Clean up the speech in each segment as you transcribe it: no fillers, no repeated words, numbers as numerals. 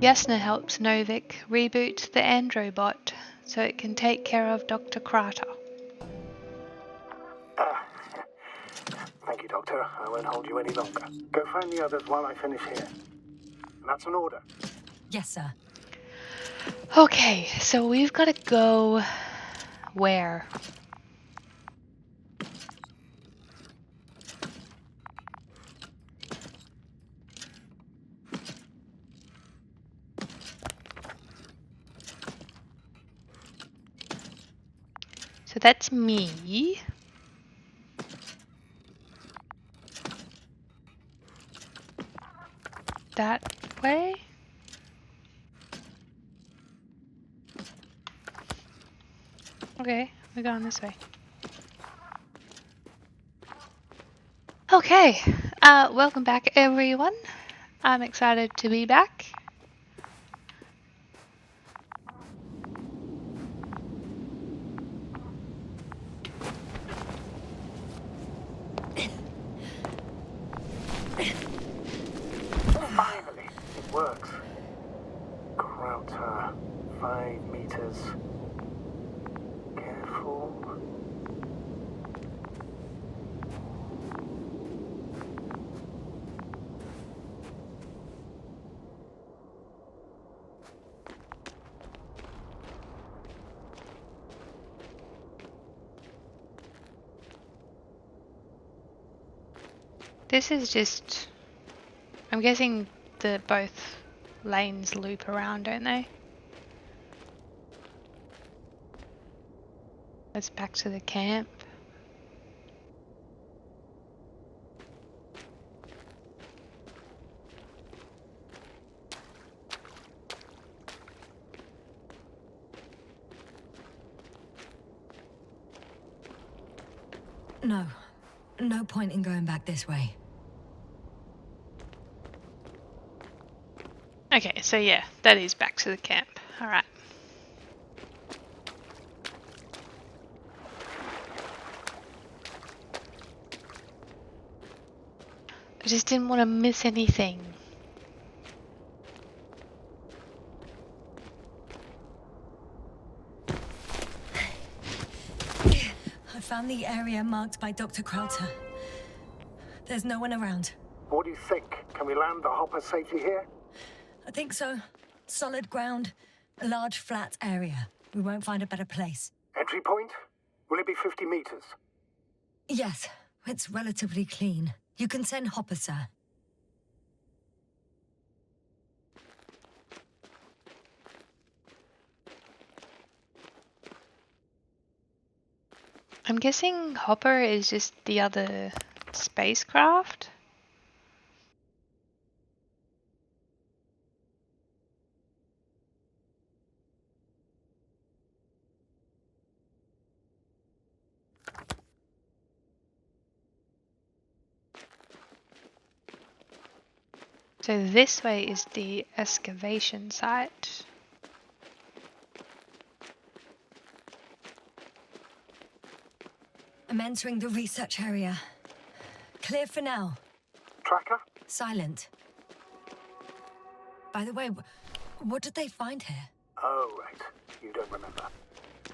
Yasna helps Novik reboot the Androbot so it can take care of Dr. Krater. Thank you, Doctor. I won't hold you any longer. Go find the others while I finish here. And that's an order. Yes, sir. Okay, so we've got to go where? So that's me. That way? Okay, we're going this way. Okay, welcome back everyone. I'm excited to be back. Finally, it works. Krauter, 5 meters. Careful. This is just... I'm guessing that both lanes loop around, don't they? Let's back to the camp. No. No point in going back this way. Okay, so yeah, that is back to the camp. Alright. I just didn't want to miss anything. I found the area marked by Dr. Krauter. There's no one around. What do you think? Can we land the hopper safely here? I think so. Solid ground. A large flat area. We won't find a better place. Entry point? Will it be 50 meters? Yes, it's relatively clean. You can send Hopper, sir. I'm guessing Hopper is just the other spacecraft? So this way is the excavation site. I'm entering the research area. Clear for now. Tracker? Silent. By the way, what did they find here? Oh, right. You don't remember.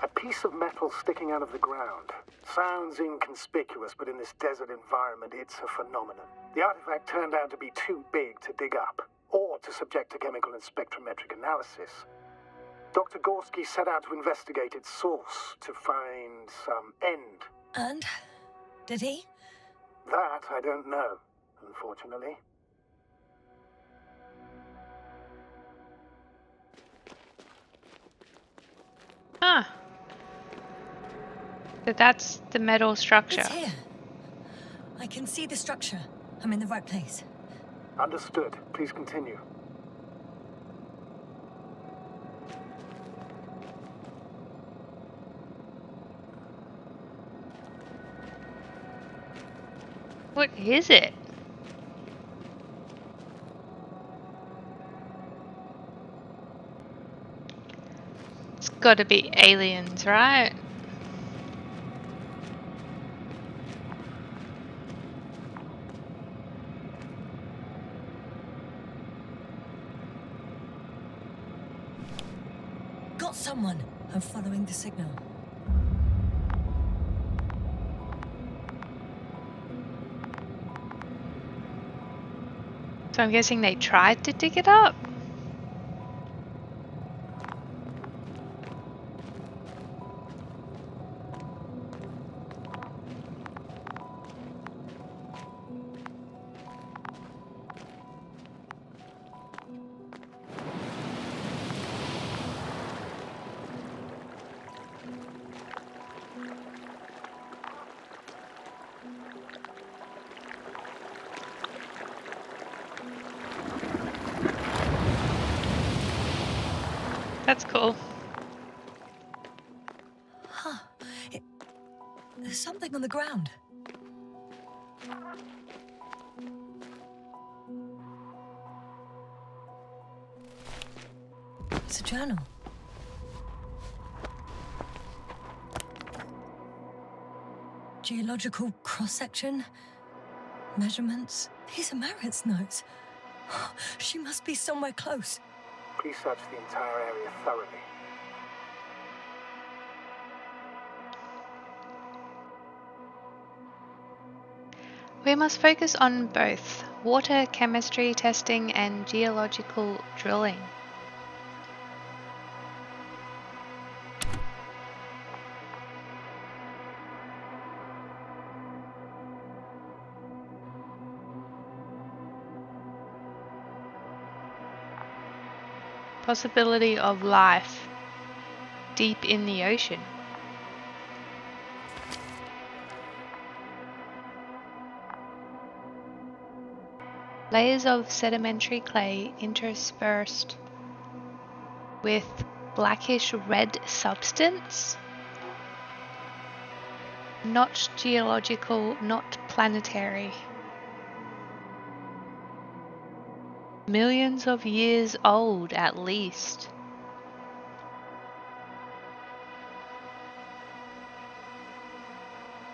A piece of metal sticking out of the ground. Sounds inconspicuous, but in this desert environment, it's a phenomenon. The artifact turned out to be too big to dig up, or to subject to chemical and spectrometric analysis. Dr. Gorski set out to investigate its source, to find some end. And? Did he? That I don't know, unfortunately. Ah. So that's the metal structure. It's here. I can see the structure. I'm in the right place. Understood. Please continue. What is it? It's gotta be aliens, right? got someone. I'm following the signal. So I'm guessing they tried to dig it up? That's cool. Huh. There's something on the ground. It's a journal. Geological cross-section. Measurements. These are Marit's notes. She must be somewhere close. Please search the entire area thoroughly. We must focus on both water chemistry testing and geological drilling. Possibility of life deep in the ocean. Layers of sedimentary clay interspersed with blackish red substance. Not geological, not planetary. Millions of years old at least.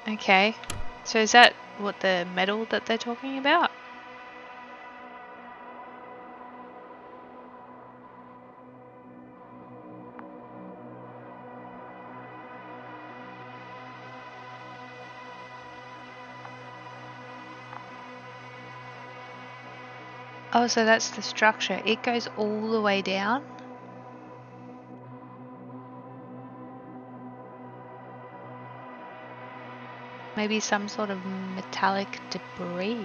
Okay, so is that what the metal that they're talking about? Oh, so that's the structure. It goes all the way down? Maybe some sort of metallic debris.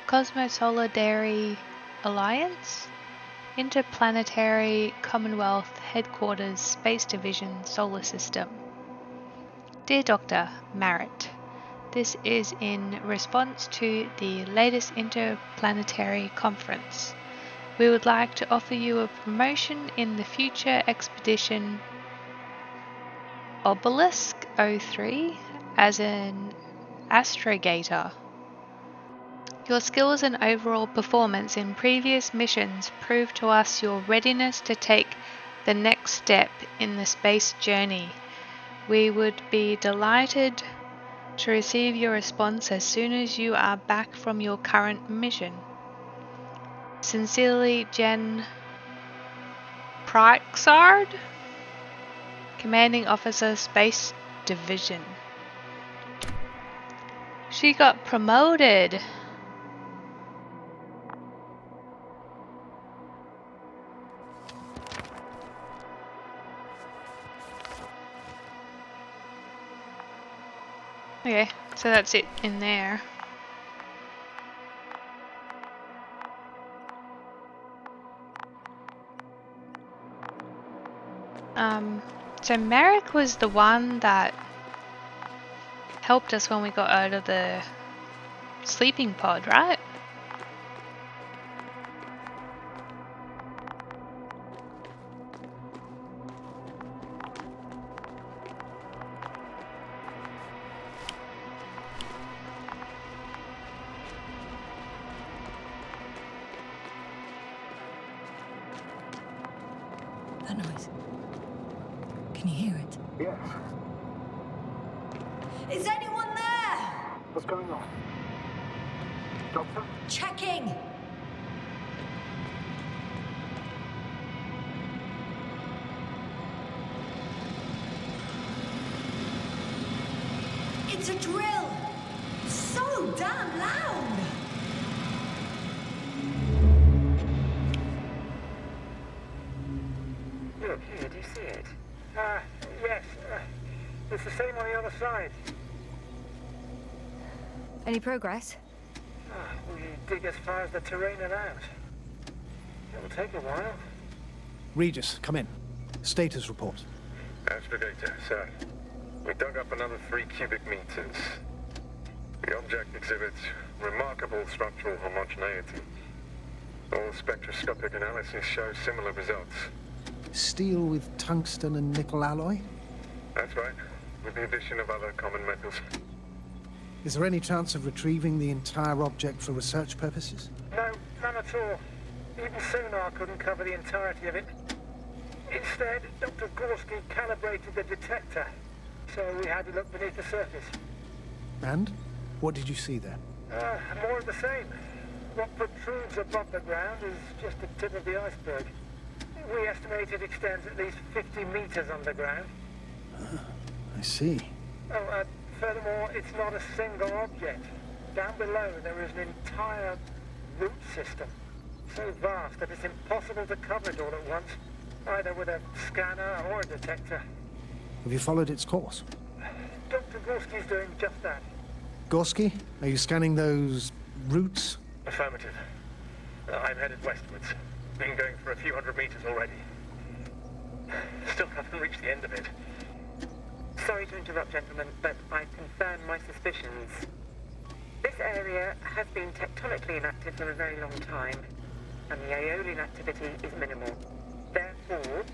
Cosmosolidary Alliance? Interplanetary Commonwealth Headquarters Space Division Solar System. Dear Dr. Merritt, this is in response to the latest interplanetary conference. We would like to offer you a promotion in the future expedition Obelisk 03 as an astrogator. Your skills and overall performance in previous missions prove to us your readiness to take the next step in the space journey. We would be delighted to receive your response as soon as you are back from your current mission. Sincerely, Jen Pryxard, Commanding Officer, Space Division. She got promoted. Okay, so that's it in there. So Merrick was the one that helped us when we got out of the sleeping pod, right? That noise. Can you hear it? Yes. Is anyone there? What's going on? Doctor? Checking! It's a drill! So damn loud! Look, here, do you see it? Yes. It's the same on the other side. Any progress? We dig as far as the terrain allows. It'll take a while. Regis, come in. Status report. Astrogator, sir. We dug up another 3 cubic meters. The object exhibits remarkable structural homogeneity. All spectroscopic analysis shows similar results. Steel with tungsten and nickel alloy? That's right, with the addition of other common metals. Is there any chance of retrieving the entire object for research purposes? No, none at all. Even sonar couldn't cover the entirety of it. Instead, Dr. Gorski calibrated the detector, so we had to look beneath the surface. And? What did you see there? More of the same. What protrudes above the ground is just the tip of the iceberg. We estimate it extends at least 50 meters underground. I see. Furthermore, it's not a single object. Down below, there is an entire root system. So vast that it's impossible to cover it all at once, either with a scanner or a detector. Have you followed its course? Dr. Gorski's doing just that. Gorski, are you scanning those roots? Affirmative. I'm headed westwards. Been going for a few hundred meters already. Still haven't reached the end of it. Sorry to interrupt, gentlemen, but I've confirmed my suspicions. This area has been tectonically inactive for a very long time, and the aeolian activity is minimal. Therefore,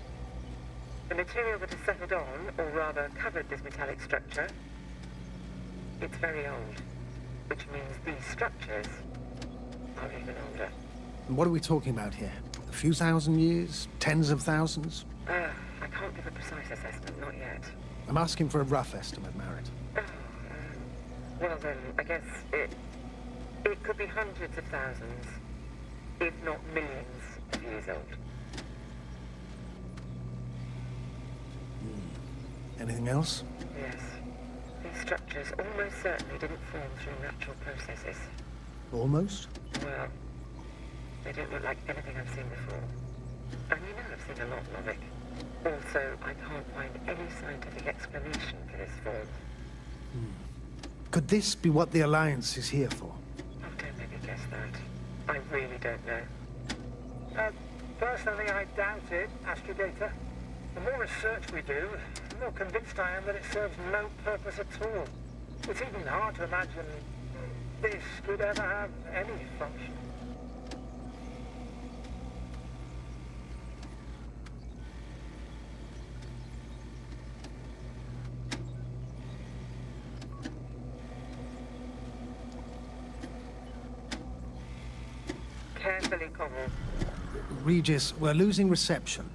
the material that has settled on, or rather covered this metallic structure, it's very old, which means these structures are even older. And what are we talking about here? A few thousand years? Tens of thousands? I can't give a precise assessment, not yet. I'm asking for a rough estimate, Merritt. Well then, I guess it could be hundreds of thousands, if not millions of years old. Anything else? Yes. These structures almost certainly didn't form through natural processes. Almost? Well, they don't look like anything I've seen before. And you know I've seen a lot, Lovick. Also, I can't find any scientific explanation for this form. Could this be what the Alliance is here for? Oh, don't make me guess that. I really don't know. Personally, I doubt it, Astrogator. The more research we do, the more convinced I am that it serves no purpose at all. It's even hard to imagine this could ever have any function. Carefully, Cobble. Regis, we're losing reception.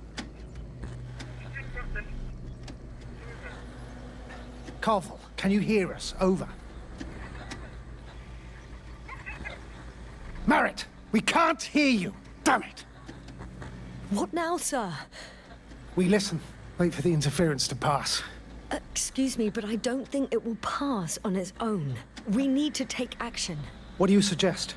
Koval, can you hear us? Over. Merritt, we can't hear you. Damn it. What now, sir? We listen. Wait for the interference to pass. Excuse me, but I don't think it will pass on its own. We need to take action. What do you suggest?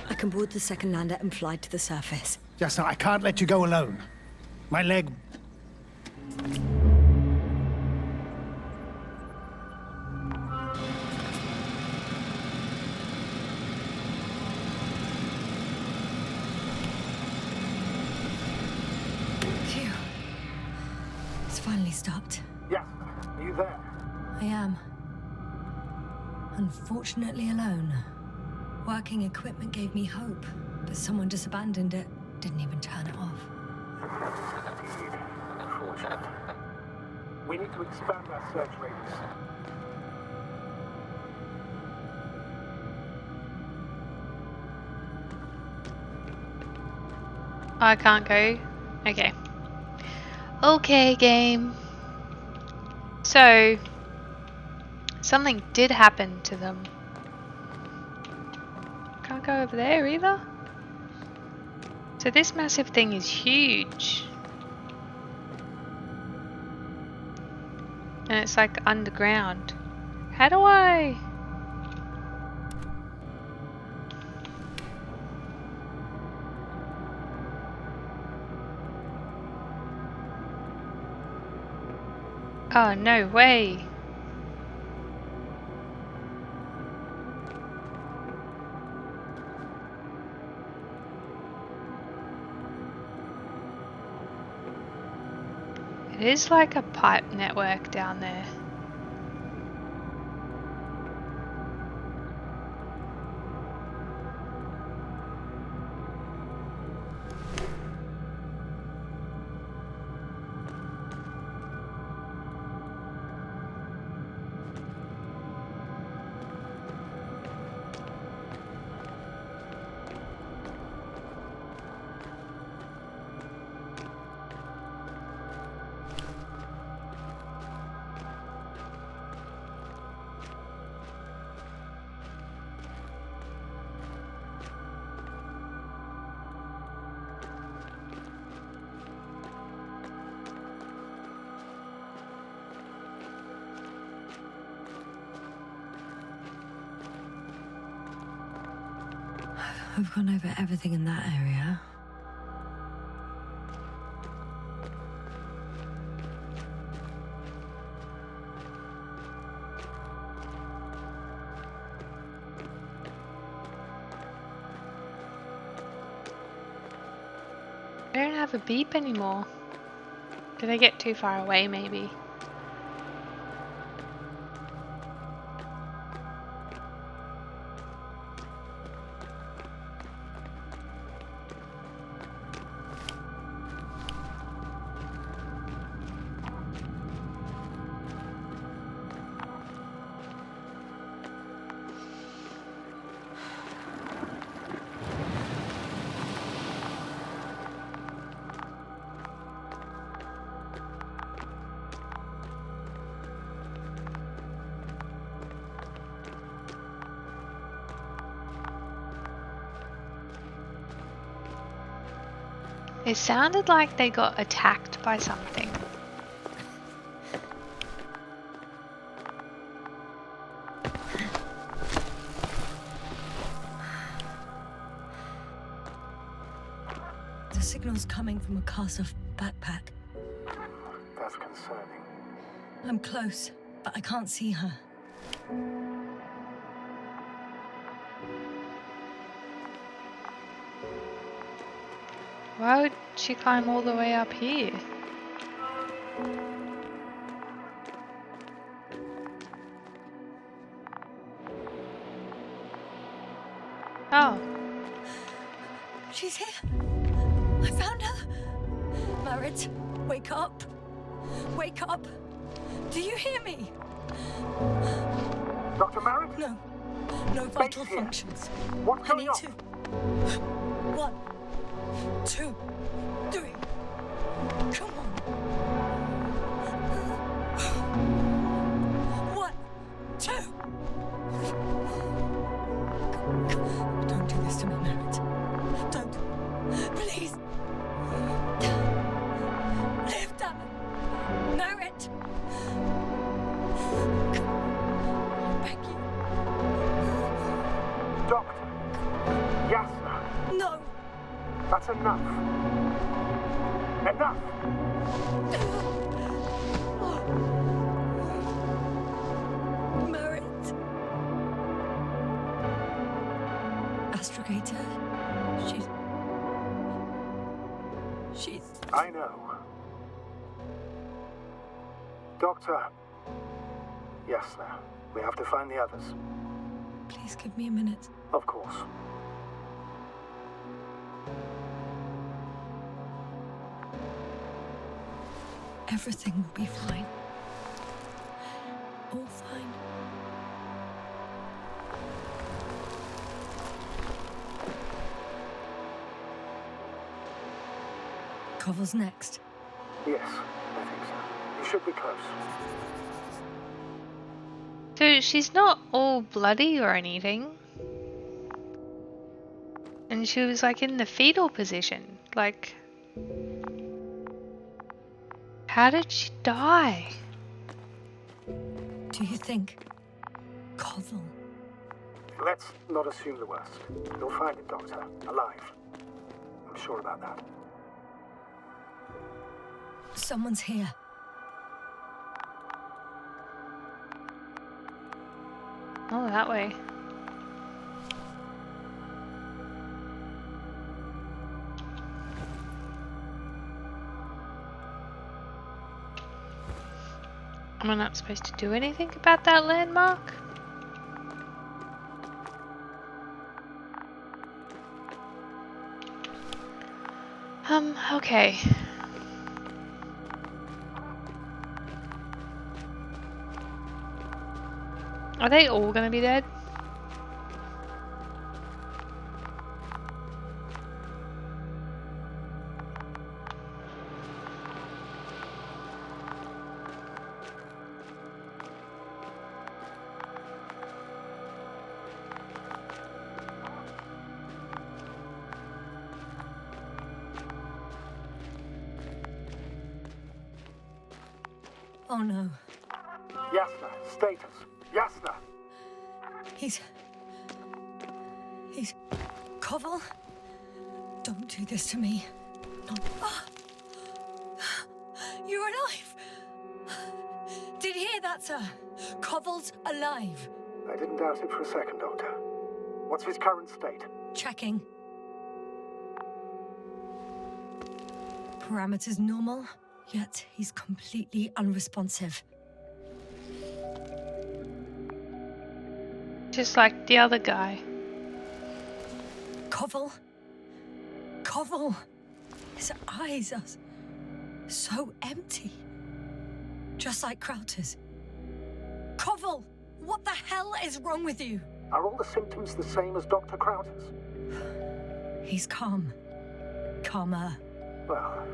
I can board the second lander and fly to the surface. Just now, I can't let you go alone. My leg... Phew. It's finally stopped. Yes. Are you there? I am. Unfortunately alone. Working equipment gave me hope, but someone just abandoned it. Didn't even turn it off. Indeed. Unfortunate. We need to expand our search radius. I can't go. Okay. Okay, game. So, something did happen to them. Can't go over there either. So this massive thing is huge. And it's like underground. How do I... Oh, no way. It is like a pipe network down there. I've gone over everything in that area. I don't have a beep anymore. Did I get too far away maybe? It sounded like they got attacked by something. The signal's coming from a Castle backpack. That's concerning. I'm close, but I can't see her. Why would she climb all the way up here? Oh. She's here. I found her. Merritt, wake up. Wake up. Do you hear me? Dr. Merritt? No. No vital here. functions. What's I going need on? to. 1, 2, 3. Come on. 1, 2. Don't do this to me, Merritt. Don't. Please. Live, damn it. Merritt. I beg you. Doctor. Yasna. No. That's enough. Enough. Merritt. Astrogator. She's... I know. Doctor. Yasna. We have to find the others. Please give me a minute. Of course. Everything will be fine. All fine. Koval's next. Yes, I think so. You should be close. So she's not all bloody or anything. And she was like in the fetal position. Like, how did she die? Do you think Koval? Let's not assume the worst. You'll find it, Doctor. Alive. I'm sure about that. Someone's here. Oh, that way. Am I not supposed to do anything about that landmark? Okay. Are they all gonna be dead? Oh no. Yasna, status. Yasna! He's Koval? Don't do this to me. No. Ah! You're alive! Did you hear that, sir? Koval's alive. I didn't doubt it for a second, Doctor. What's his current state? Checking. Parameters normal, yet he's completely unresponsive. Just like the other guy. Koval? Koval! His eyes are so empty. Just like Crowter's. Koval! What the hell is wrong with you? Are all the symptoms the same as Dr. Crowder's? He's calm. Calmer. Well,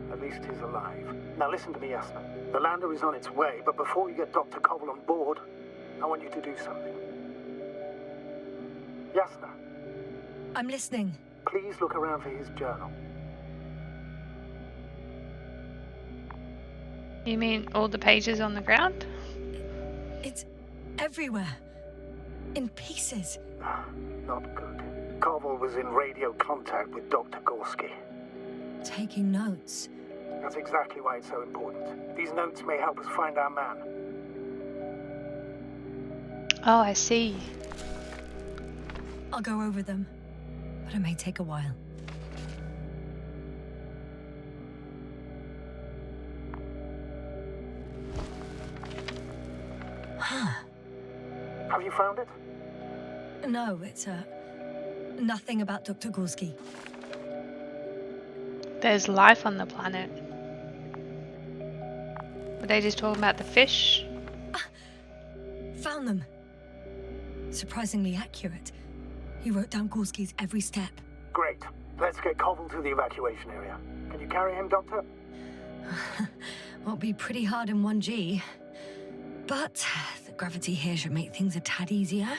at least he's alive. Now listen to me, Yasna. The lander is on its way, but before you get Dr. Koval on board, I want you to do something. Yasna, I'm listening. please look around for his journal. You mean all the pages on the ground? It's everywhere. In pieces. Not good. Koval was in radio contact with Dr. Gorski. Taking notes. That's exactly why it's so important. These notes may help us find our man. Oh, I see. I'll go over them, but it may take a while. Have you found it? No, it's nothing about Dr. Gorski. There's life on the planet. Were they just talking about the fish? Found them. Surprisingly accurate. He wrote down Gorski's every step. Great. Let's get Koval to the evacuation area. Can you carry him, Doctor? Won't be pretty hard in 1G. But the gravity here should make things a tad easier.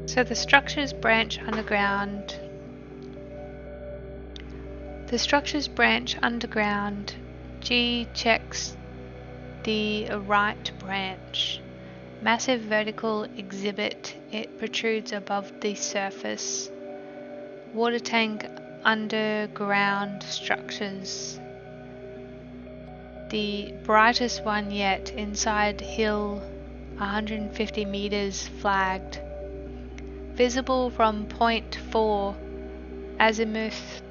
So the structures branch underground. The structures branch underground. G checks the right branch. Massive vertical exhibit. It protrudes above the surface. Water tank underground structures. The brightest one yet inside hill 150 meters flagged. Visible from point 4, azimuth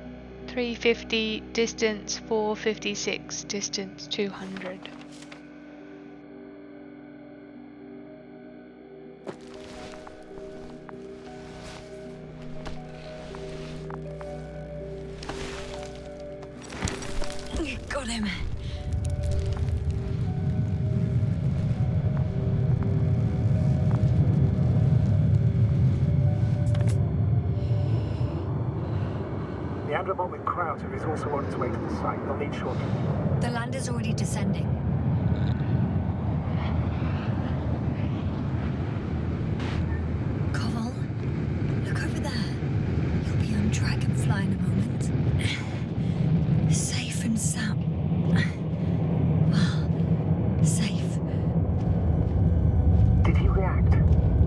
350, distance 456, distance 200. Got him. Commander Bob Crowder is also on his way to the site. They'll meet shortly. The lander's already descending. Koval, look over there. You'll be on Dragonfly in a moment. Safe and sound. Well, safe. Did he react?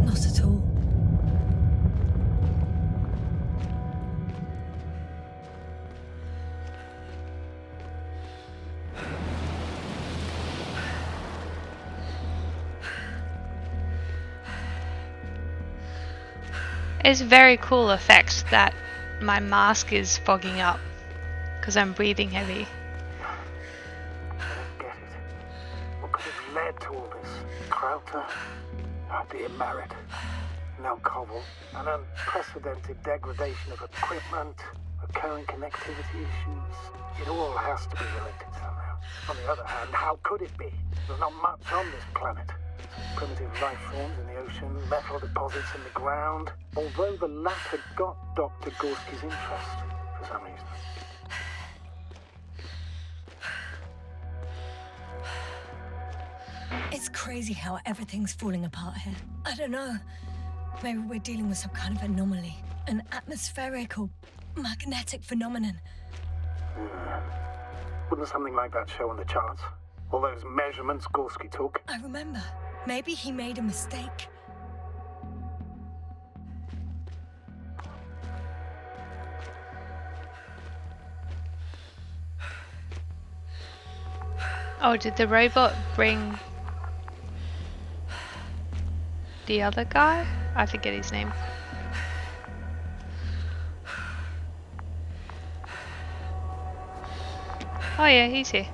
Not at all. It's a very cool effect that my mask is fogging up because I'm breathing heavy. I don't get it. What could have led to all this? Crowder? Oh dear, Merritt. Now Koval. An unprecedented degradation of equipment, recurring connectivity issues. It all has to be related somehow. On the other hand, how could it be? There's not much on this planet. Primitive life forms in the ocean, metal deposits in the ground. Although the latter got Dr. Gorski's interest for some reason. It's crazy how everything's falling apart here. I don't know. Maybe we're dealing with some kind of anomaly. An atmospheric or magnetic phenomenon. Wouldn't something like that show on the charts? All those measurements Gorski took? I remember. Maybe he made a mistake. Oh, did the robot bring the other guy? I forget his name. Oh yeah, he's here.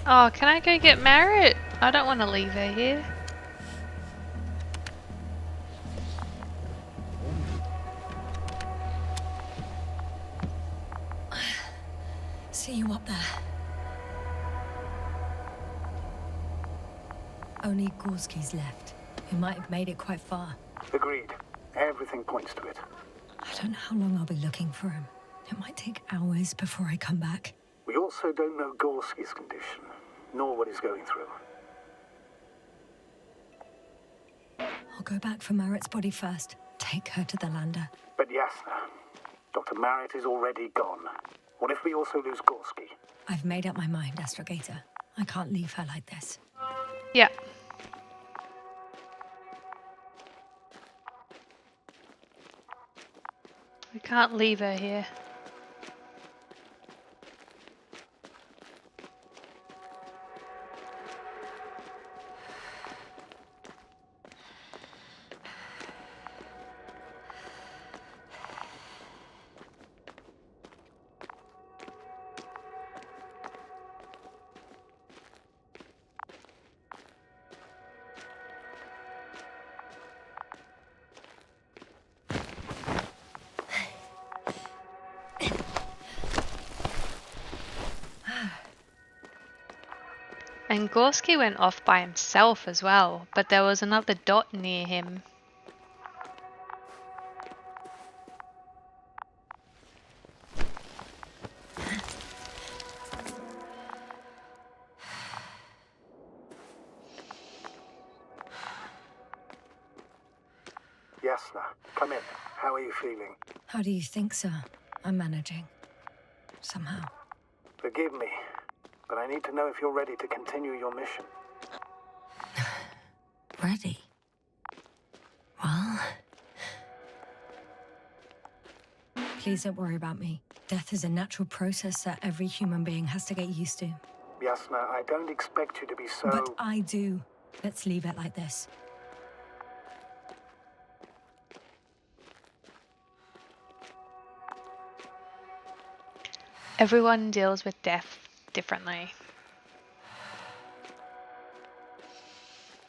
Oh, can I go get Merritt? I don't want to leave her here. See you up there. Only Gorski's left. He might have made it quite far. Agreed. Everything points to it. I don't know how long I'll be looking for him. It might take hours before I come back. We also don't know Gorski's condition, nor what he's going through. I'll go back for Merritt's body first. Take her to the lander. But Yasna, Dr. Merritt is already gone. What if we also lose Gorski? I've made up my mind, Astrogator. I can't leave her like this. Yeah. We can't leave her here. And Gorski went off by himself as well, but there was another dot near him. Yasna, come in. How are you feeling? How do you think, sir? I'm managing. Somehow. Forgive me, but I need to know if you're ready to continue your mission. Ready? Well... Please don't worry about me. Death is a natural process that every human being has to get used to. Yasna, I don't expect you to be so... But I do. Let's leave it like this. Everyone deals with death differently.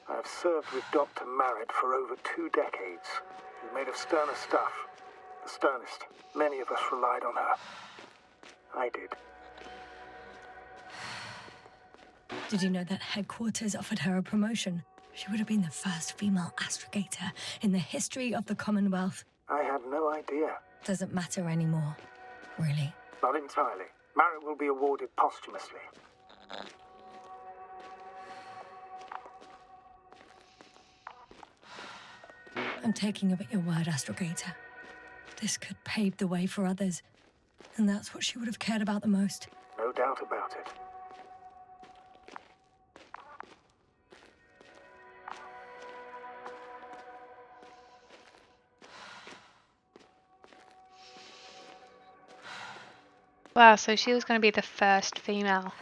I've served with Dr. Merritt for over 2 decades. She's made of sterner stuff. The sternest. Many of us relied on her. I did. Did you know that headquarters offered her a promotion? She would have been the first female astrogator in the history of the Commonwealth. I had no idea. doesn't matter anymore, really. Not entirely. Merit will be awarded posthumously. I'm taking you at your word, Astrogator. This could pave the way for others, and that's what she would have cared about the most. No doubt about it. Wow, so she was going to be the first female.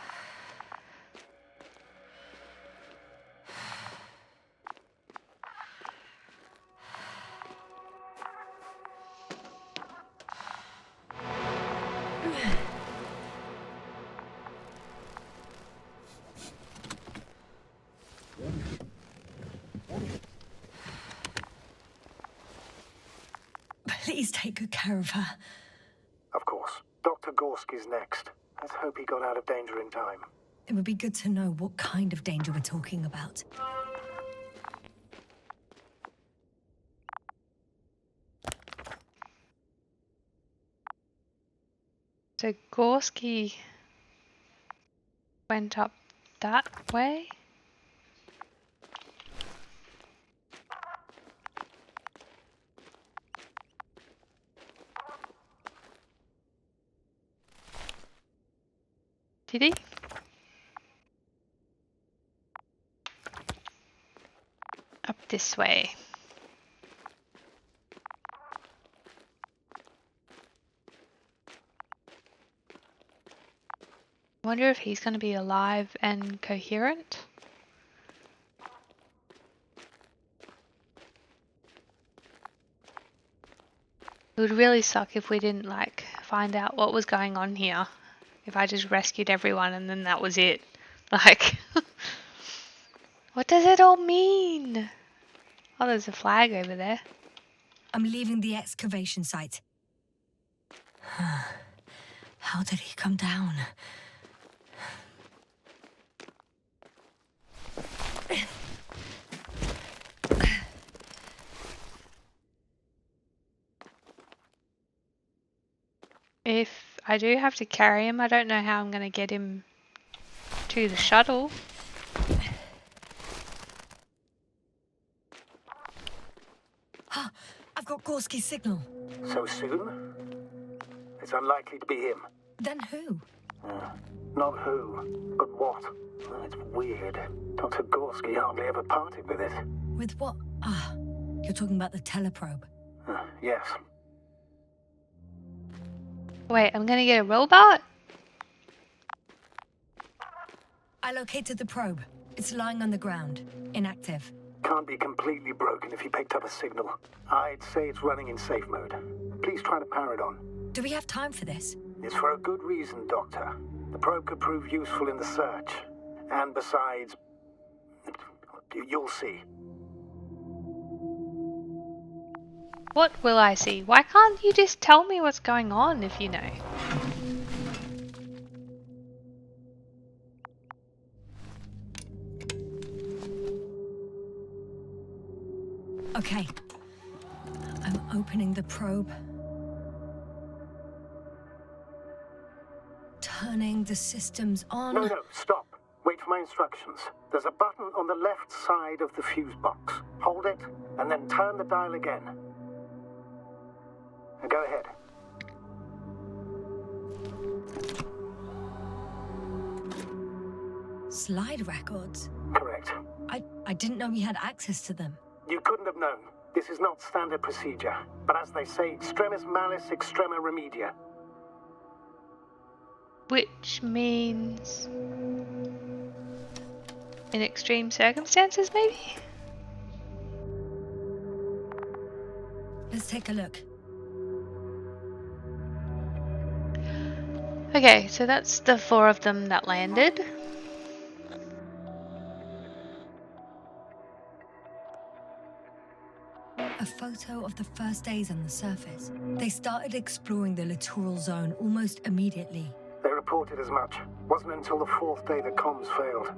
Please take good care of her. Of course. Dr. Gorski's next. Let's hope he got out of danger in time. It would be good to know what kind of danger we're talking about. So Gorski went up that way? Did he? Up this way. I wonder if he's going to be alive and coherent. It would really suck if we didn't find out what was going on here. If I just rescued everyone and then that was it. What does it all mean? Oh, there's a flag over there. I'm leaving the excavation site. How did he come down? If I do have to carry him, I don't know how I'm going to get him to the shuttle. I've got Gorski's signal. So soon? It's unlikely to be him. Then who? Not who, but what. It's weird. Dr. Gorski hardly ever parted with it. With what? You're talking about the teleprobe. Yes. Wait, I'm going to get a robot? I located the probe. It's lying on the ground, inactive. Can't be completely broken if you picked up a signal. I'd say it's running in safe mode. Please try to power it on. Do we have time for this? It's for a good reason, Doctor. The probe could prove useful in the search. And besides, you'll see. What will I see? Why can't you just tell me what's going on if you know? Okay. I'm opening the probe. Turning the systems on. No, stop. Wait for my instructions. There's a button on the left side of the fuse box. Hold it, and then turn the dial again. Now go ahead. Slide records? Correct. I didn't know we had access to them. You couldn't have known. This is not standard procedure. But as they say, extremis malice, extrema remedia. Which means... in extreme circumstances, maybe? Let's take a look. Okay, so that's the 4 of them that landed. A photo of the first days on the surface. They started exploring the littoral zone almost immediately. They reported as much. Wasn't until the 4th day that comms failed.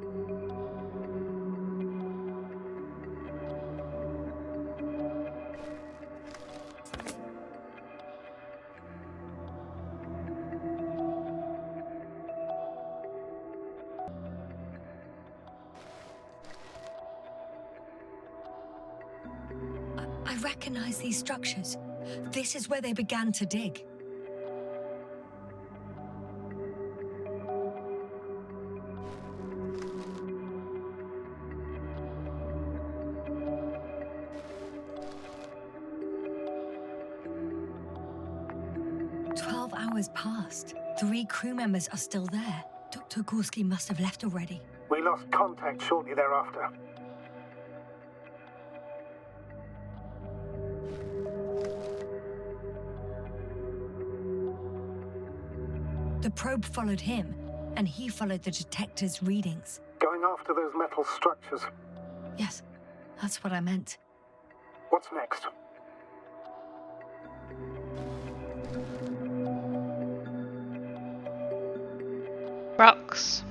recognize these structures. This is where they began to dig. Hours passed. 3 crew members are still there. Dr. Gorski must have left already. We lost contact shortly thereafter. The probe followed him, and he followed the detector's readings. Going after those metal structures. Yes, that's what I meant. What's next? Rocks.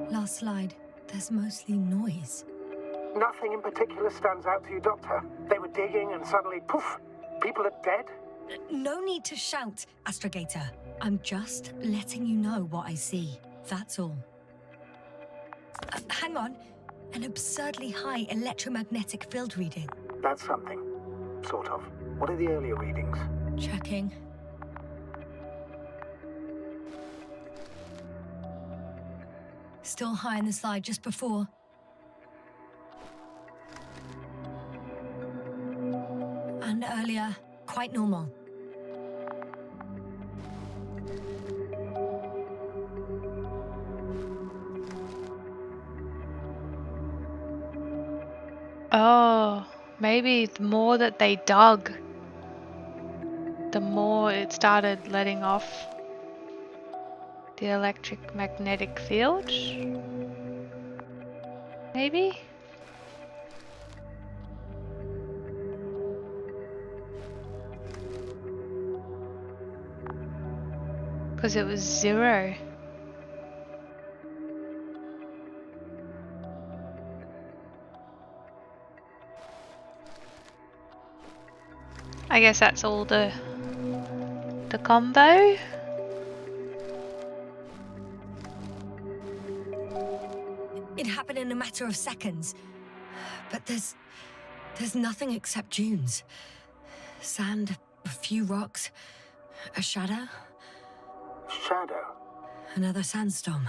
Last slide. There's mostly noise. Nothing in particular stands out to you, Doctor. They were digging and suddenly, poof, people are dead? No need to shout, Astrogator. I'm just letting you know what I see. That's all. Hang on. An absurdly high electromagnetic field reading. That's something. Sort of. What are the earlier readings? Checking. Still high in the slide just before. And earlier, quite normal. Oh, maybe the more that they dug, the more it started letting off the electric magnetic field. Maybe? Because it was 0. I guess that's all the combo. It happened in a matter of seconds. But there's nothing except dunes. Sand, a few rocks, a shadow. Shadow? Another sandstorm,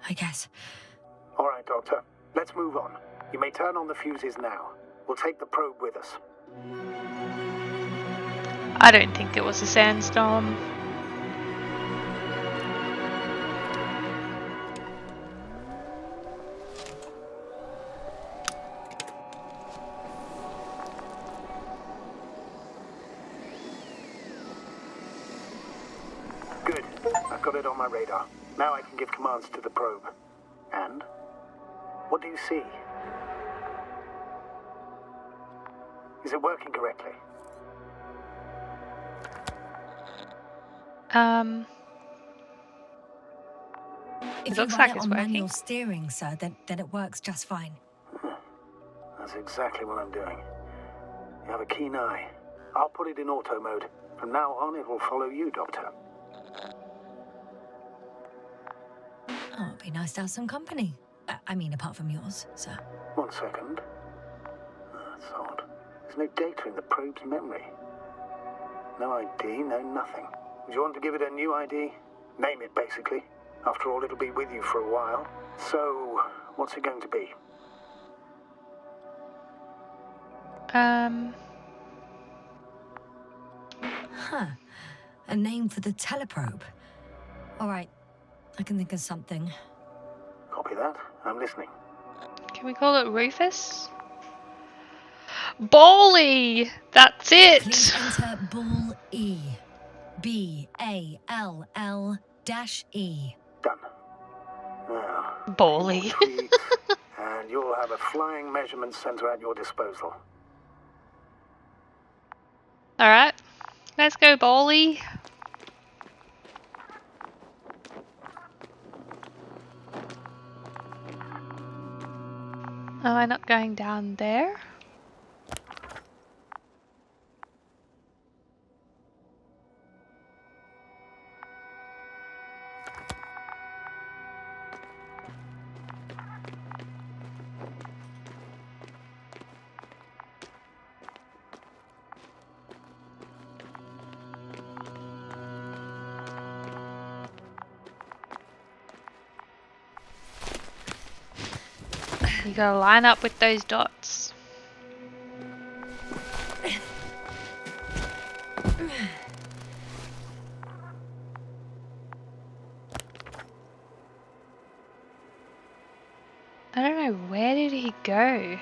I guess. All right, Doctor. Let's move on. You may turn on the fuses now. We'll take the probe with us. I don't think it was a sandstorm. Good. I've got it on my radar. Now I can give commands to the probe. And? What do you see? Is it working correctly? If It you looks run like it it's on working. manual steering, sir, then it works just fine. That's exactly what I'm doing. You have a keen eye. I'll put it in auto mode. From now on, it will follow you, Doctor. Oh, it'd be nice to have some company. I mean, apart from yours, sir. 1 second. That's odd. There's no data in the probe's memory. No ID, no nothing. Do you want to give it a new ID? Name it, basically. After all, it'll be with you for a while. So, what's it going to be? Huh. A name for the teleprobe. All right. I can think of something. Copy that. I'm listening. Can we call it Rufus? Bally! That's it! Please enter Ball E. BALL-E. Done. Now, Bally. tweaks, and you'll have a flying measurement center at your disposal. Alright, let's go, Bally. Am I not going down there? You gotta line up with those dots. I don't know, where did he go?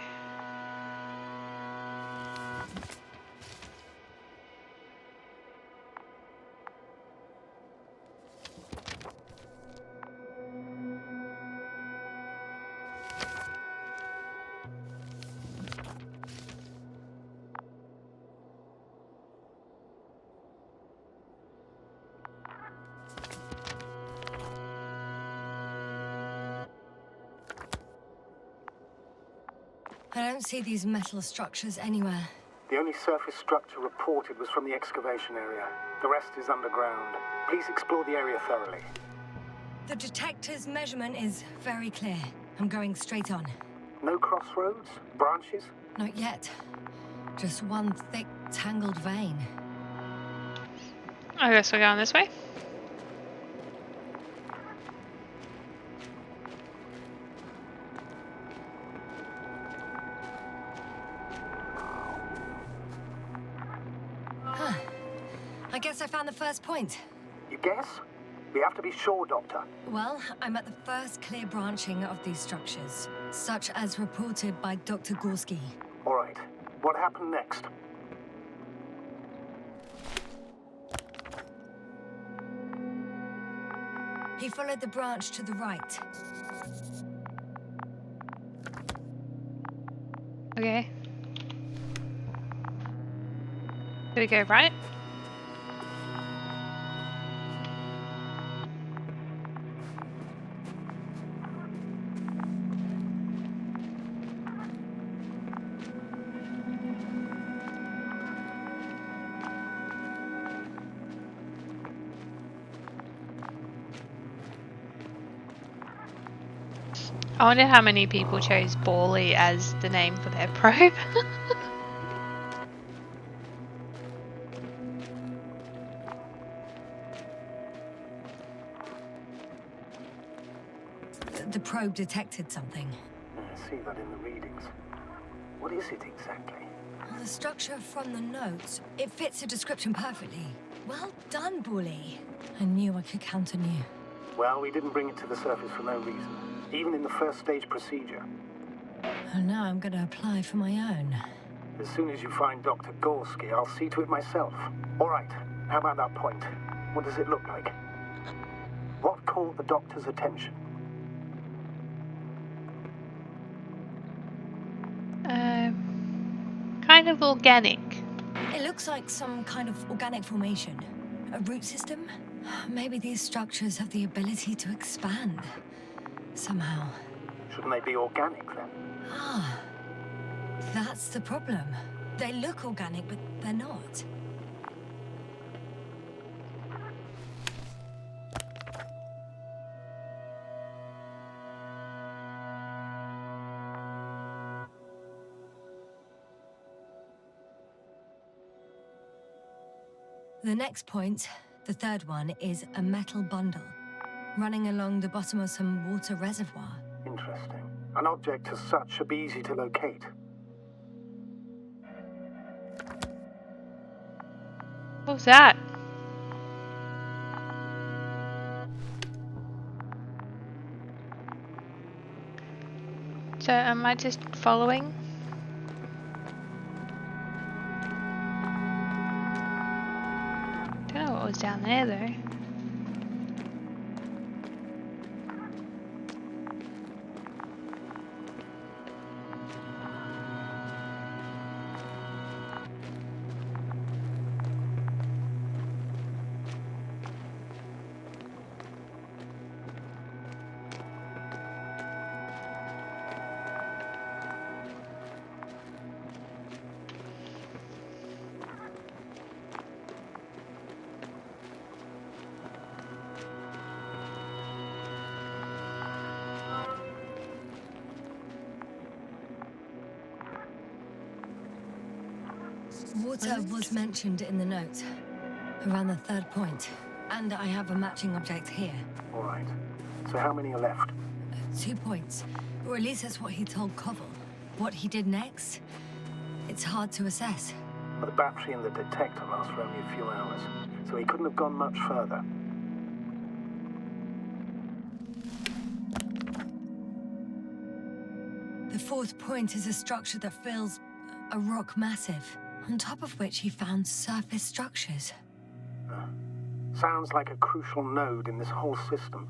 I don't see these metal structures anywhere. The only surface structure reported was from the excavation area. The rest is underground. Please explore the area thoroughly. The detector's measurement is very clear. I'm going straight on. No crossroads? Branches? Not yet. Just one thick, tangled vein. I guess we're going this way. I guess I found the first point. You guess? We have to be sure, Doctor. Well, I'm at the first clear branching of these structures, such as reported by Dr. Gorski. All right. What happened next? He followed the branch to the right. Okay. Did we go right? I wonder how many people chose Bally as the name for their probe. The probe detected something. I see that in the readings. What is it exactly? Well, the structure from the notes, it fits the description perfectly. Well done, Bully. I knew I could count on you. Well, we didn't bring it to the surface for no reason. Even in the first stage procedure. And now I'm going to apply for my own. As soon as you find Dr. Gorski, I'll see to it myself. All right. How about that point? What does it look like? What caught the doctor's attention? Kind of organic. It looks like some kind of organic formation. A root system? Maybe these structures have the ability to expand. Somehow. Shouldn't they be organic, then? Ah. That's the problem. They look organic, but they're not. The next point, the third one, is a metal bundle running along the bottom of some water reservoir. Interesting. An object as such should be easy to locate. What was that? So am I just following? Don't know what was down there though. Water was mentioned in the note, around the third point, and I have a matching object here. All right. So how many are left? 2 points. Or at least that's what he told Koval. What he did next, it's hard to assess. But the battery in the detector lasts for only a few hours, so he couldn't have gone much further. The fourth point is a structure that fills a rock massive, on top of which he found surface structures. Sounds like a crucial node in this whole system.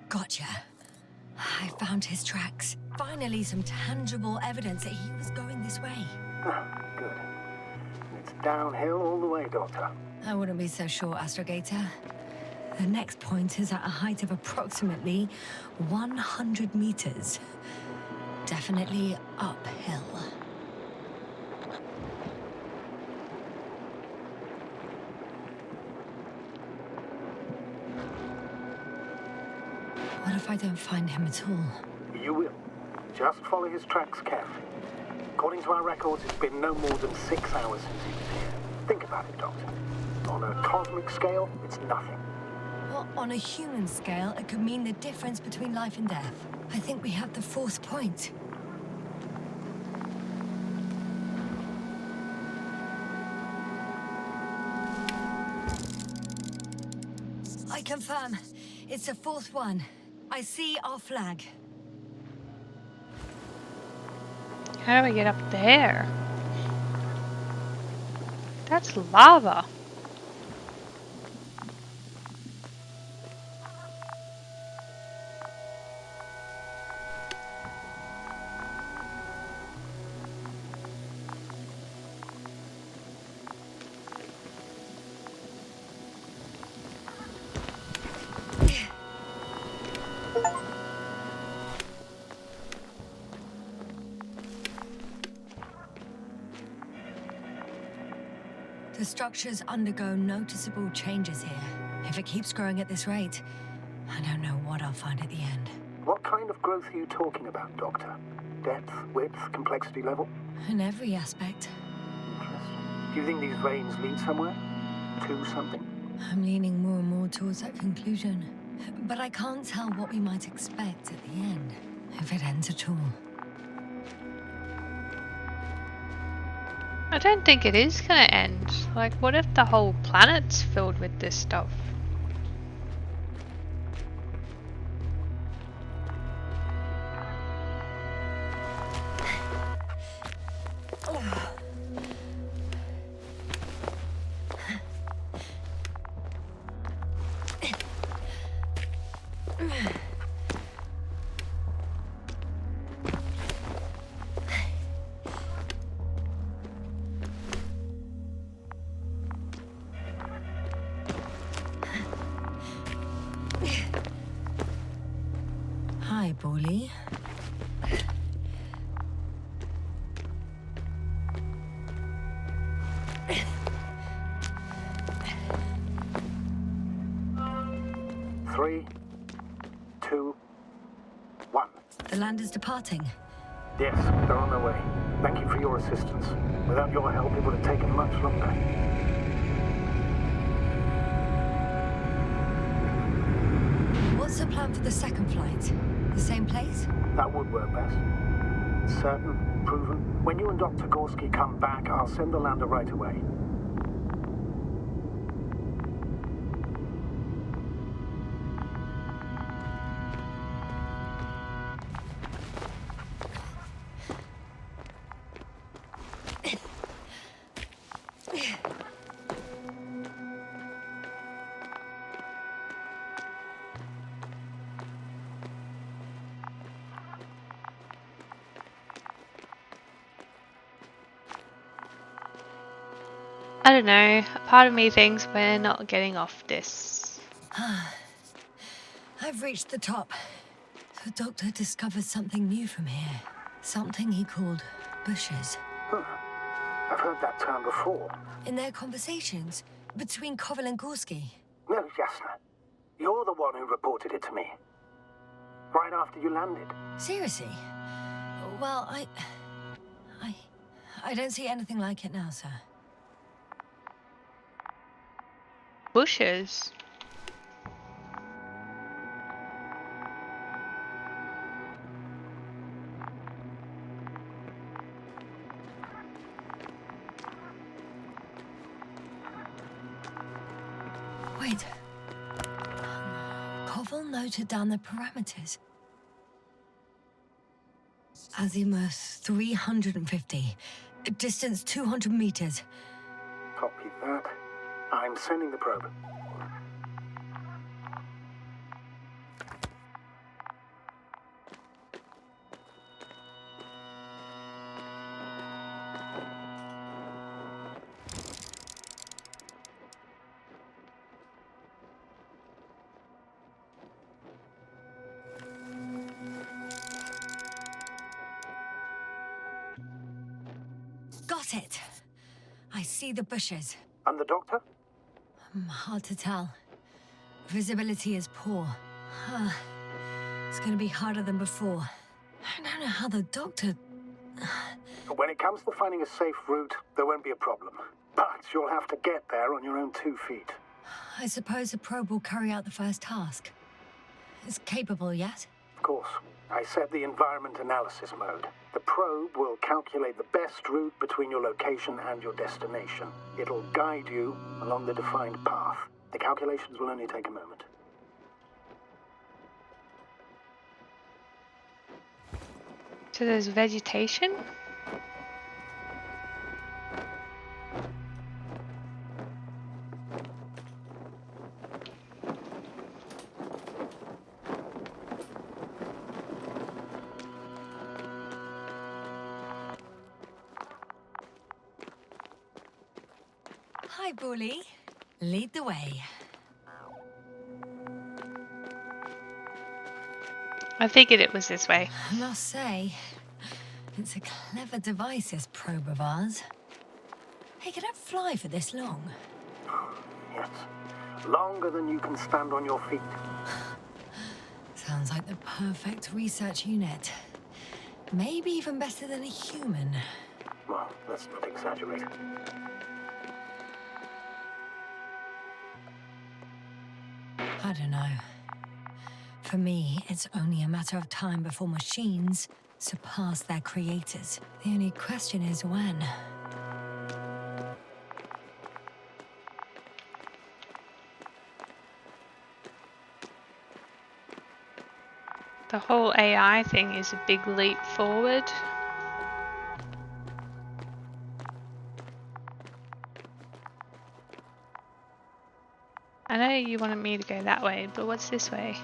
Gotcha. I found his tracks. Finally, some tangible evidence that he was going this way. Good. It's downhill all the way, Doctor. I wouldn't be so sure, Astrogator. The next point is at a height of approximately 100 meters. Definitely uphill. What if I don't find him at all? You will. Just follow his tracks carefully. According to our records, it's been no more than 6 hours since he was here. Think about it, Doctor. On a cosmic scale, it's nothing. Well, on a human scale, it could mean the difference between life and death. I think we have the fourth point. I confirm. It's the fourth one. I see our flag. How do we get up there? That's lava. The structures undergo noticeable changes here. If it keeps growing at this rate, I don't know what I'll find at the end. What kind of growth are you talking about, Doctor? Depth, width, complexity level? In every aspect. Interesting. Do you think these veins lead somewhere? To something? I'm leaning more and more towards that conclusion. But I can't tell what we might expect at the end, if it ends at all. I don't think it is gonna end. Like, what if the whole planet's filled with this stuff? Hi, Bully. Three, two, one. The land is departing. Yes, they're on their way. Thank you for your assistance. Without your help, it would have taken much longer. What's the plan for the second flight? The same place? That would work best. Certain, proven. When you and Dr. Gorski come back, I'll send the lander right away. I don't know. A part of me thinks we're not getting off this. I've reached the top. The doctor discovered something new from here. Something he called bushes. I've heard that term before. In their conversations between Koval and Gorski. No, Jasna. You're the one who reported it to me. Right after you landed. Seriously? Well, I don't see anything like it now, sir. Bushes? Wait. Koval noted down the parameters. Azimuth 350. Distance 200 meters. Copy that. I'm sending the probe. Got it. I see the bushes. And the doctor? Hard to tell. Visibility is poor. It's gonna be harder than before. I don't know how the doctor... When it comes to finding a safe route, there won't be a problem. But you'll have to get there on your own 2 feet. I suppose the probe will carry out the first task. It's capable yet? Of course. I set the environment analysis mode. The probe will calculate the best route between your location and your destination. It'll guide you along the defined path. The calculations will only take a moment. So there's vegetation? Hi, Bully. Lead the way. I figured it was this way. I must say, it's a clever device, this probe of ours. Hey, can it fly for this long? Yes. Longer than you can stand on your feet. Sounds like the perfect research unit. Maybe even better than a human. Well, let's not exaggerate. I don't know. For me, it's only a matter of time before machines surpass their creators. The only question is when. The whole AI thing is a big leap forward. I know you wanted me to go that way, but what's this way?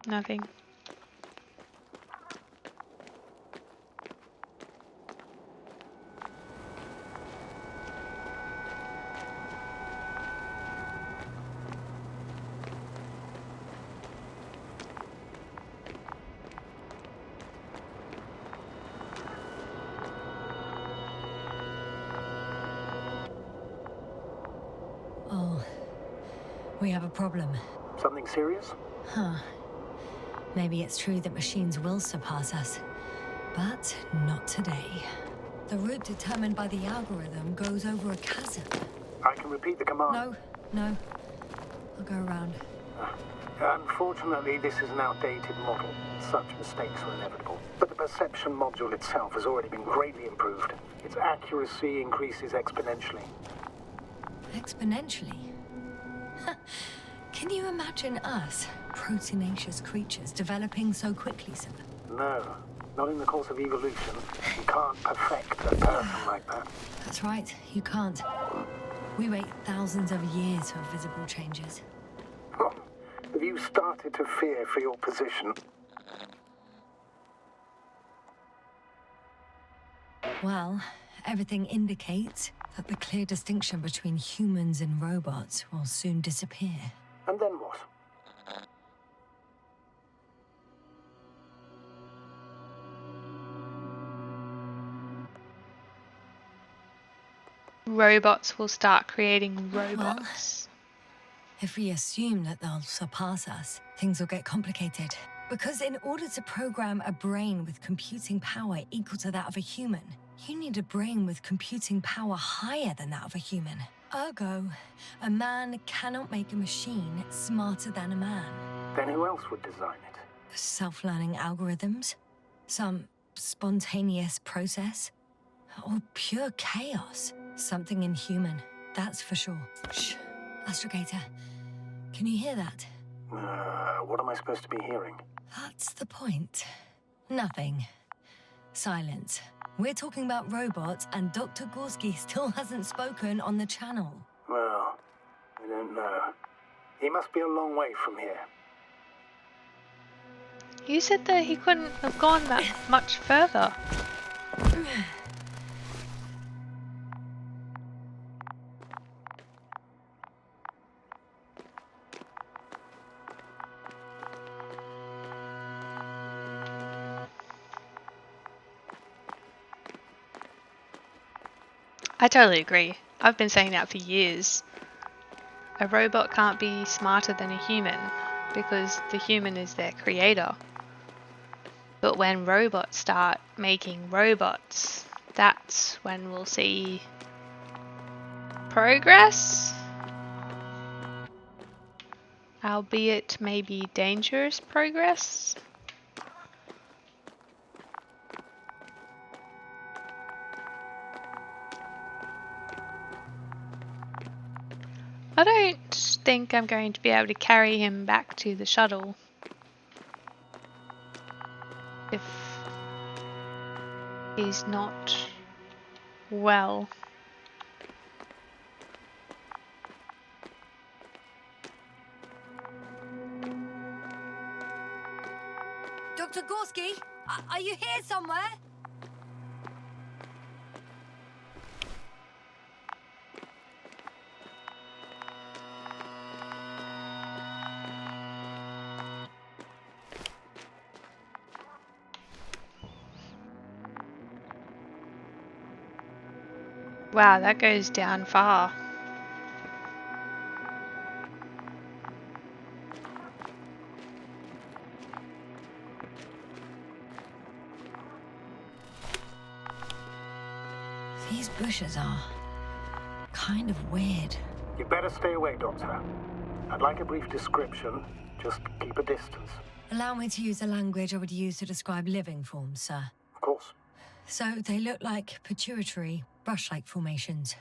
Nothing. Oh, we have a problem. Something serious? Huh. Maybe it's true that machines will surpass us, but not today. The route determined by the algorithm goes over a chasm. I can repeat the command. No. I'll go around. Unfortunately, this is an outdated model. Such mistakes are inevitable. But the perception module itself has already been greatly improved. Its accuracy increases exponentially. Exponentially? Can you imagine us, proteinaceous creatures, developing so quickly, sir? No, not in the course of evolution. You can't perfect a person like that. That's right, you can't. We wait thousands of years for visible changes. Have you started to fear for your position? Well, everything indicates that the clear distinction between humans and robots will soon disappear. And then what? Robots will start creating robots. If we assume that they'll surpass us, things will get complicated. Because in order to program a brain with computing power equal to that of a human, you need a brain with computing power higher than that of a human. Ergo, a man cannot make a machine smarter than a man. Then who else would design it? Self-learning algorithms? Some spontaneous process? Or pure chaos? Something inhuman, that's for sure. Shh, Astrogator. Can you hear that? What am I supposed to be hearing? That's the point. Nothing. Silence. We're talking about robots, and Dr. Gorski still hasn't spoken on the channel. Well, I don't know. He must be a long way from here. You said that he couldn't have gone that much further. I totally agree. I've been saying that for years. A robot can't be smarter than a human because the human is their creator. But when robots start making robots, that's when we'll see progress. Albeit maybe dangerous progress. I don't think I'm going to be able to carry him back to the shuttle. If he's not well. Dr. Gorski, are you here somewhere? Wow, that goes down far. These bushes are kind of weird. You better stay away, Doctor. I'd like a brief description. Just keep a distance. Allow me to use the language I would use to describe living forms, sir. Of course. So they look like pituitary, brush-like formations.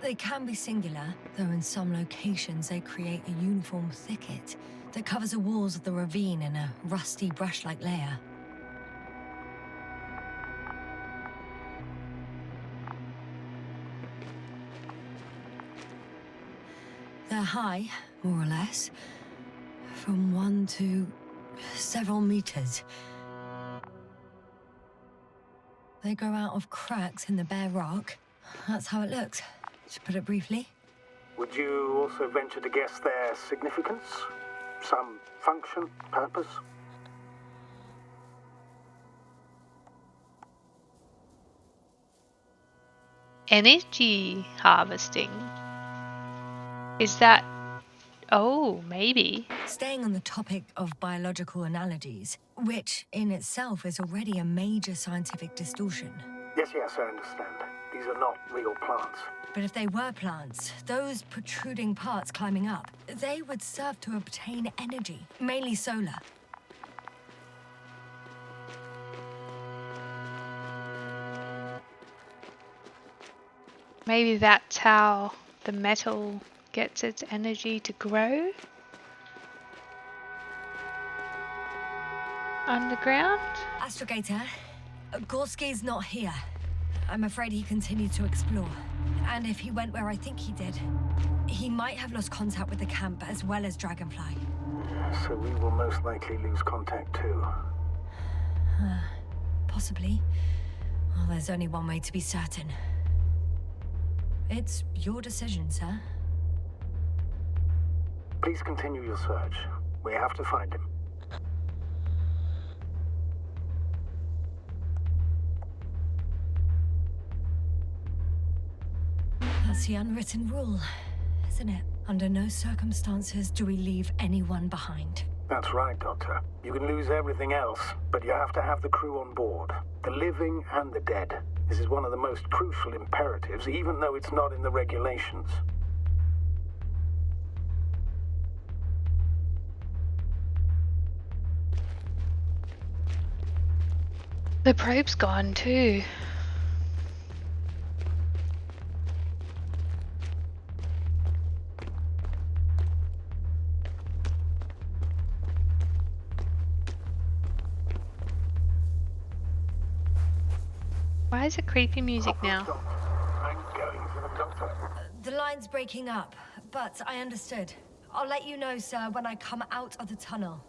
They can be singular, though in some locations they create a uniform thicket that covers the walls of the ravine in a rusty brush-like layer. They're high, more or less, from 1 to several meters. They grow out of cracks in the bare rock. That's how it looks, to put it briefly. Would you also venture to guess their significance? Some function, purpose? Energy harvesting. Is that... Oh, maybe. Staying on the topic of biological analogies, which in itself is already a major scientific distortion. Yes, I understand. These are not real plants. But if they were plants, those protruding parts climbing up, they would serve to obtain energy, mainly solar. Maybe that's how the metal gets its energy to grow underground. Astrogator, Gorski's not here. I'm afraid he continued to explore. And if he went where I think he did, He might have lost contact with the camp as well as Dragonfly. So we will most likely lose contact too. Possibly. Well, there's only one way to be certain. It's your decision, sir. Please continue your search. We have to find him. That's the unwritten rule, isn't it? Under no circumstances do we leave anyone behind. That's right, Doctor. You can lose everything else, but you have to have the crew on board. The living and the dead. This is one of the most crucial imperatives, even though it's not in the regulations. The probe's gone too. Why is it creepy music now? I'm going for the doctor. The line's breaking up, but I understood. I'll let you know, sir, when I come out of the tunnel.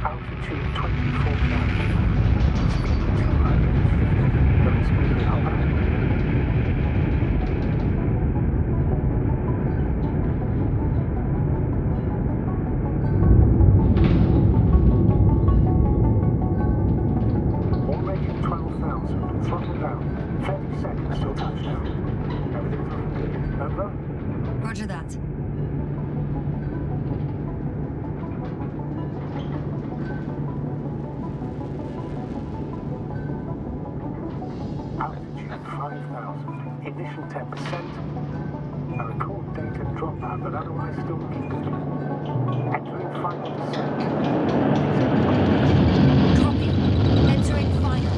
Altitude 24,000. Speed 250. Going smoothly, Hopper. Already at 12,000. Throttle down. 30 seconds till touchdown. Everything's looking good. Over? Roger that. Altitude 5,000. Ignition 10%. I record data dropout, but otherwise still looking good. Entering final descent. Copy. Entering final.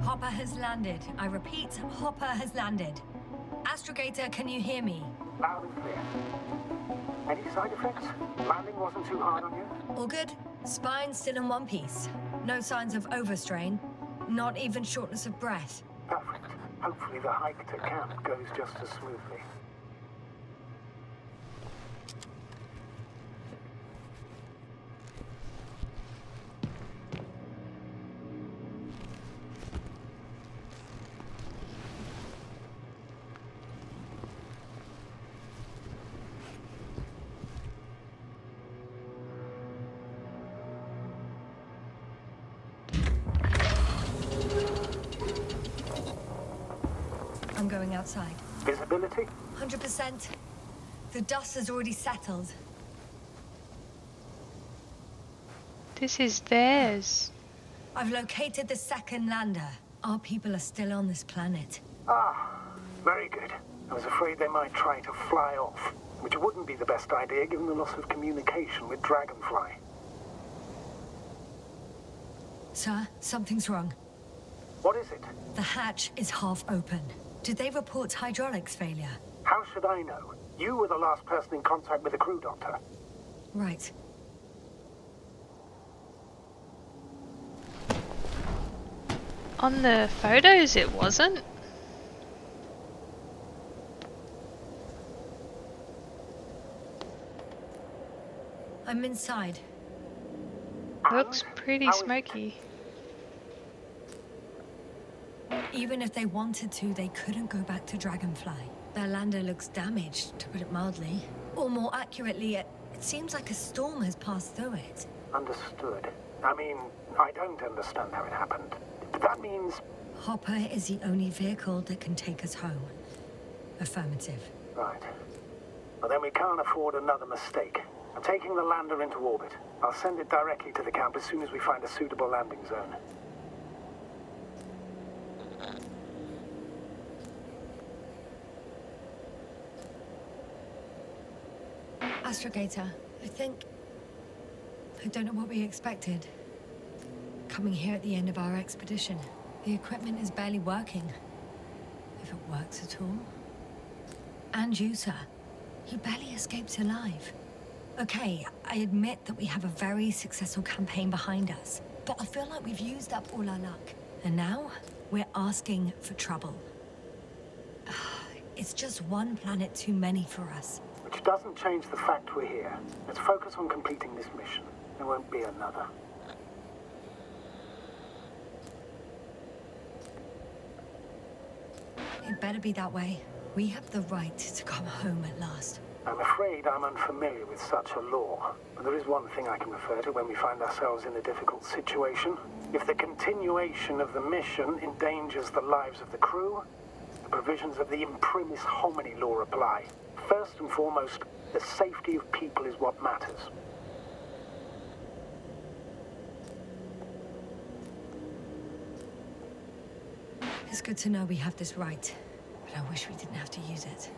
Hopper has landed. I repeat, Hopper has landed. Astrogator, can you hear me? Loud and clear. Any side effects? Landing wasn't too hard on you? All good? Spine still in one piece. No signs of overstrain. Not even shortness of breath. Perfect. Hopefully the hike to camp goes just as smoothly. I'm going outside. Visibility? 100%. The dust has already settled. This is theirs. I've located the second lander. Our people are still on this planet. Ah, very good. I was afraid they might try to fly off, which wouldn't be the best idea given the loss of communication with Dragonfly. Sir, something's wrong. What is it? The hatch is half open. Did they report hydraulics failure? How should I know? You were the last person in contact with the crew, Doctor. Right. On the photos, it wasn't. I'm inside. Looks pretty How is it? smoky. Even if they wanted to, they couldn't go back to Dragonfly. Their lander looks damaged, to put it mildly. Or more accurately, it seems like a storm has passed through it. Understood. I mean, I don't understand how it happened. But that means... Hopper is the only vehicle that can take us home. Affirmative. Right. Well, then we can't afford another mistake. I'm taking the lander into orbit. I'll send it directly to the camp as soon as we find a suitable landing zone. Astrogator, I don't know what we expected. Coming here at the end of our expedition, the equipment is barely working. If it works at all. And you, sir. You barely escaped alive. Okay, I admit that we have a very successful campaign behind us, but I feel like we've used up all our luck. And now, we're asking for trouble. It's just one planet too many for us. Which doesn't change the fact we're here. Let's focus on completing this mission. There won't be another. It better be that way. We have the right to come home at last. I'm afraid I'm unfamiliar with such a law, but there is one thing I can refer to when we find ourselves in a difficult situation. If the continuation of the mission endangers the lives of the crew, the provisions of the imprimis homini law apply. First and foremost, the safety of people is what matters. It's good to know we have this right, but I wish we didn't have to use it.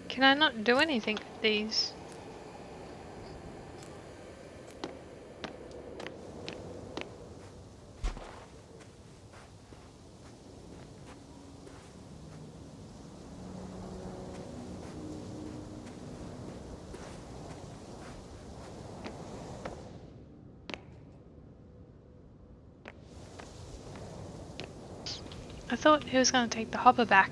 Can I not do anything with these? I thought he was going to take the hopper back.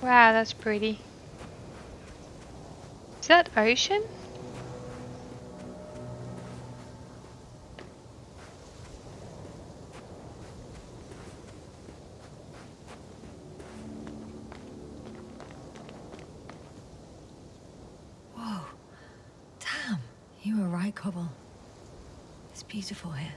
Wow, that's pretty. Is that ocean? Whoa. Damn. You were right, Cobble. It's beautiful here.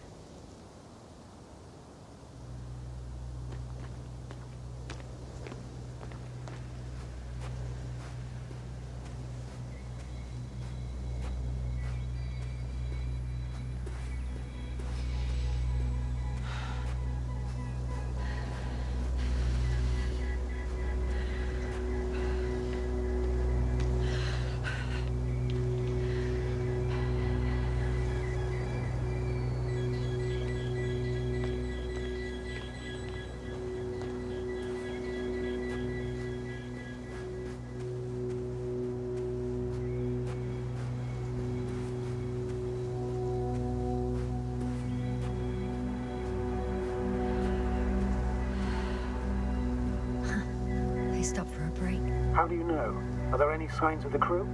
Stop for a break. How do you know? Are there any signs of the crew?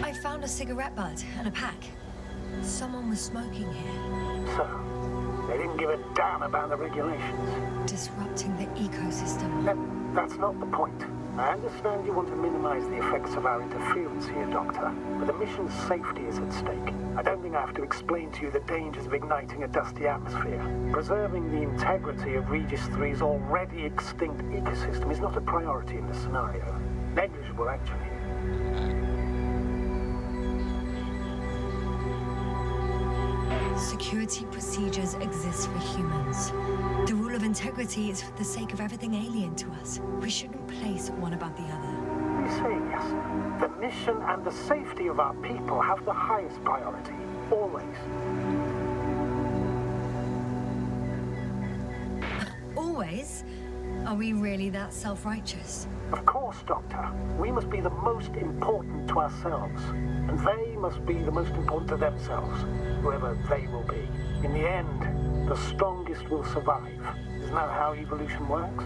I found a cigarette butt and a pack. Someone was smoking here. So, they didn't give a damn about the regulations. Disrupting the ecosystem. That's not the point. I understand you want to minimize the effects of our interference here, Doctor, but the mission's safety is at stake. I don't think I have to explain to you the dangers of igniting a dusty atmosphere. Preserving the integrity of Regis 3's already extinct ecosystem is not a priority in this scenario. Negligible, actually. Security procedures exist for humans. The rule of integrity is for the sake of everything alien to us. We shouldn't place one above the other. You say yes. The mission and the safety of our people have the highest priority. Always. Always? Are we really that self-righteous? Of course, Doctor. We must be the most important to ourselves. And they must be the most important to themselves, whoever they will be. In the end, The strongest will survive. Isn't that how evolution works?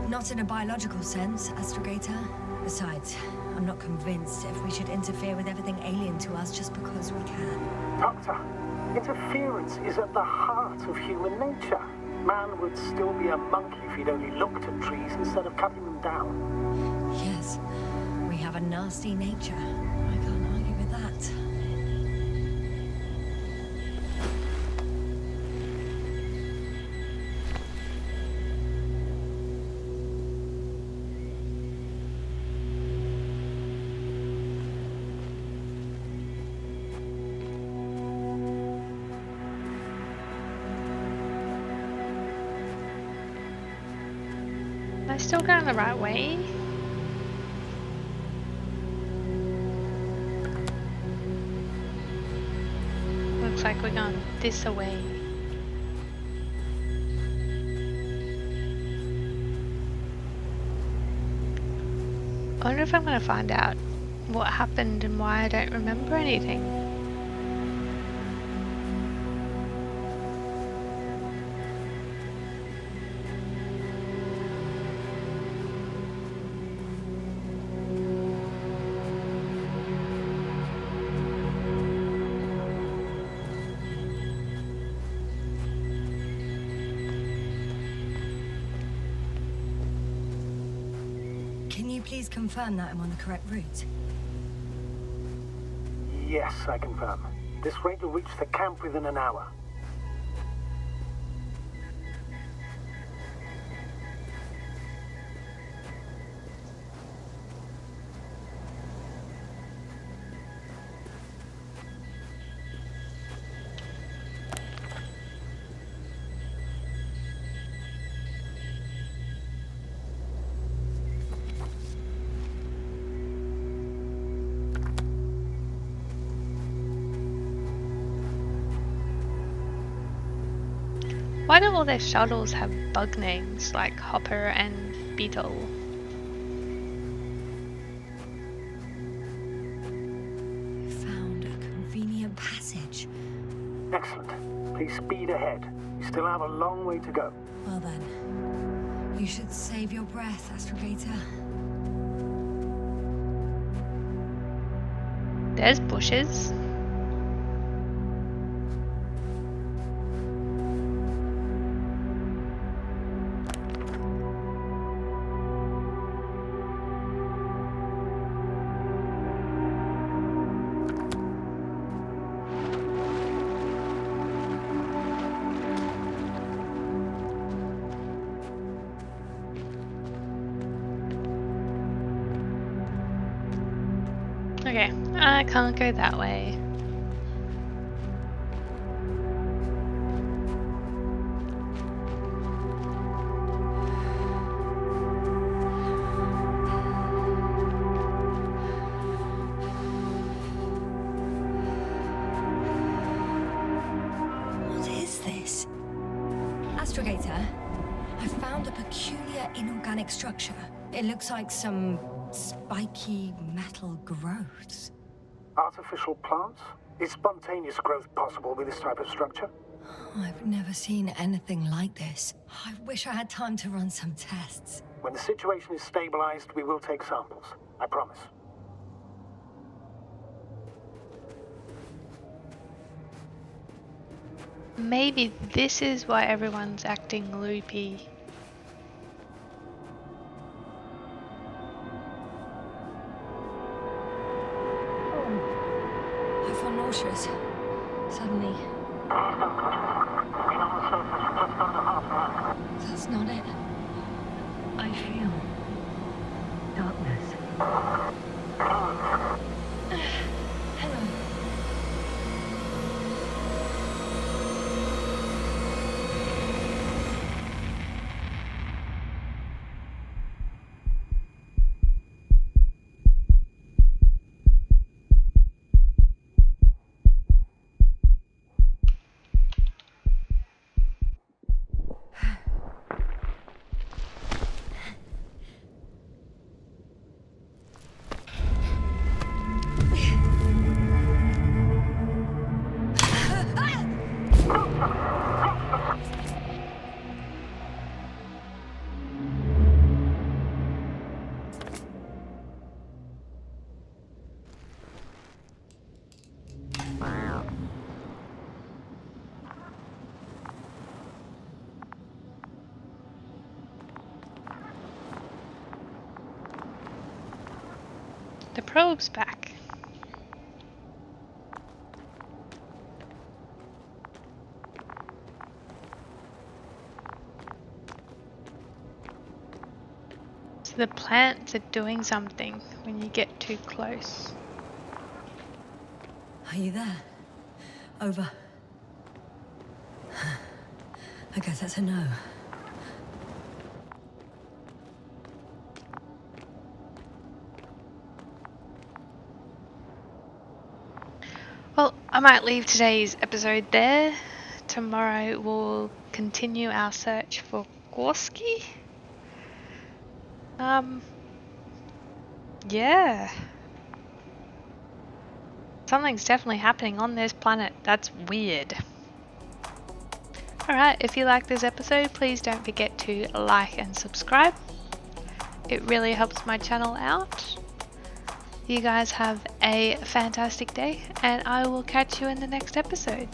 Not in a biological sense, Astrogator. Besides, I'm not convinced if we should interfere with everything alien to us just because we can. Doctor, interference is at the heart of human nature. Man would still be a monkey if he'd only looked at trees instead of cutting them down. Yes, we have a nasty nature. I can't argue with that. Am I still going the right way? Looks like we're going this way. I wonder if I'm going to find out what happened and why I don't remember anything. Can you please confirm that I'm on the correct route? Yes, I confirm. This rate will reach the camp within an hour. Why do all their shuttles have bug names like Hopper and Beetle? Found a convenient passage. Excellent. Please speed ahead. You still have a long way to go. Well then, you should save your breath, Astrogator. There's bushes. Okay, I can't go that way. What is this? Astrogator, I found a peculiar inorganic structure. It looks like some spiky metal growths. Artificial plants? Is spontaneous growth possible with this type of structure? I've never seen anything like this. I wish I had time to run some tests. When the situation is stabilized, we will take samples. I promise. Maybe this is why everyone's acting loopy. I feel nauseous. Suddenly. That's not it. I feel darkness. Hang on. The probe's back. So the plants are doing something when you get too close. Are you there? Over. I guess that's a no. Well, I might leave today's episode there. Tomorrow we'll continue our search for Gorski. Yeah. Something's definitely happening on this planet. That's weird. Alright, if you like this episode, please don't forget to like and subscribe. It really helps my channel out. You guys have a fantastic day, and I will catch you in the next episode.